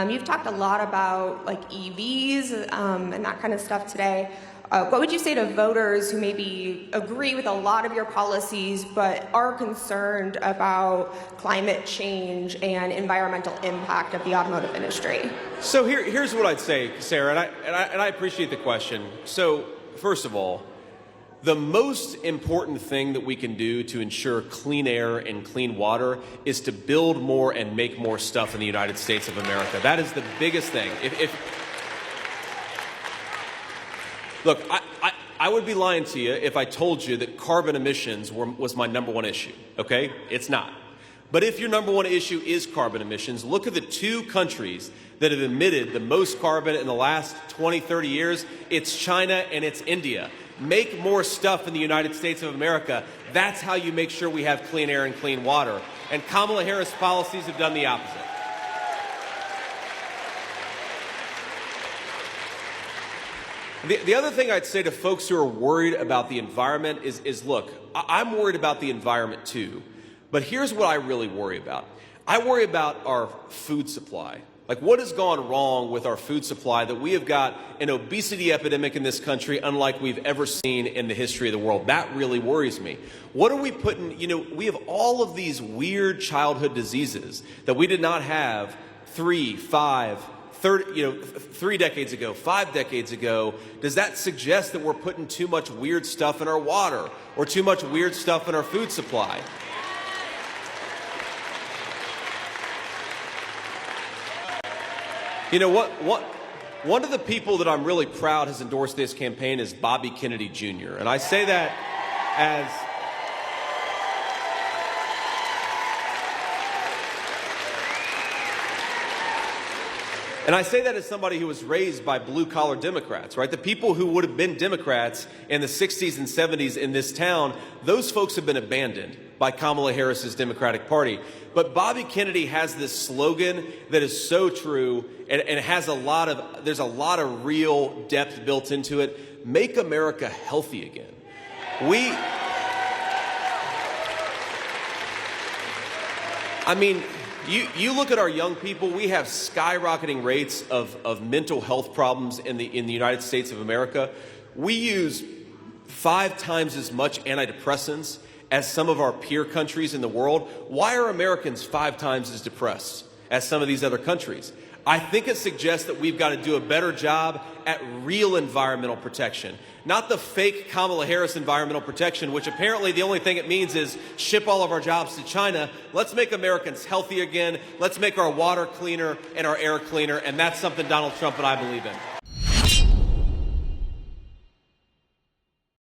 You've talked a lot about like EVs and that kind of stuff today. What would you say to voters who maybe agree with a lot of your policies but are concerned about climate change and environmental impact of the automotive industry? So here's what I'd say, Sarah, and I appreciate the question. So first of all, the most important thing that we can do to ensure clean air and clean water is to build more and make more stuff in the United States of America. That is the biggest thing. Look, I would be lying to you if I told you that carbon emissions was my number one issue, okay? It's not. But if your number one issue is carbon emissions, look at the two countries that have emitted the most carbon in the last 20, 30 years. It's China and it's India. Make more stuff in the United States of America. That's how you make sure we have clean air and clean water. And Kamala Harris' policies have done the opposite. The other thing I'd say to folks who are worried about the environment is look, I'm worried about the environment too, but here's what I really worry about. I worry about our food supply. Like, what has gone wrong with our food supply that we have got an obesity epidemic in this country unlike we've ever seen in the history of the world? That really worries me. What are we putting, we have all of these weird childhood diseases that we did not have 3 decades ago, 5 decades ago. Does that suggest that we're putting too much weird stuff in our water or too much weird stuff in our food supply? You know what? One of the people that I'm really proud has endorsed this campaign is Bobby Kennedy Jr. And I say that as somebody who was raised by blue-collar Democrats, right? The people who would have been Democrats in the 60s and 70s in this town, those folks have been abandoned by Kamala Harris's Democratic Party. But Bobby Kennedy has this slogan that is so true and has there's a lot of real depth built into it. Make America healthy again. You look at our young people, we have skyrocketing rates of mental health problems in the United States of America. We use 5 times as much antidepressants as some of our peer countries in the world. Why are Americans 5 times as depressed as some of these other countries? I think it suggests that we've got to do a better job at real environmental protection, not the fake Kamala Harris environmental protection, which apparently the only thing it means is ship all of our jobs to China. Let's make Americans healthy again. Let's make our water cleaner and our air cleaner, and that's something Donald Trump and I believe in.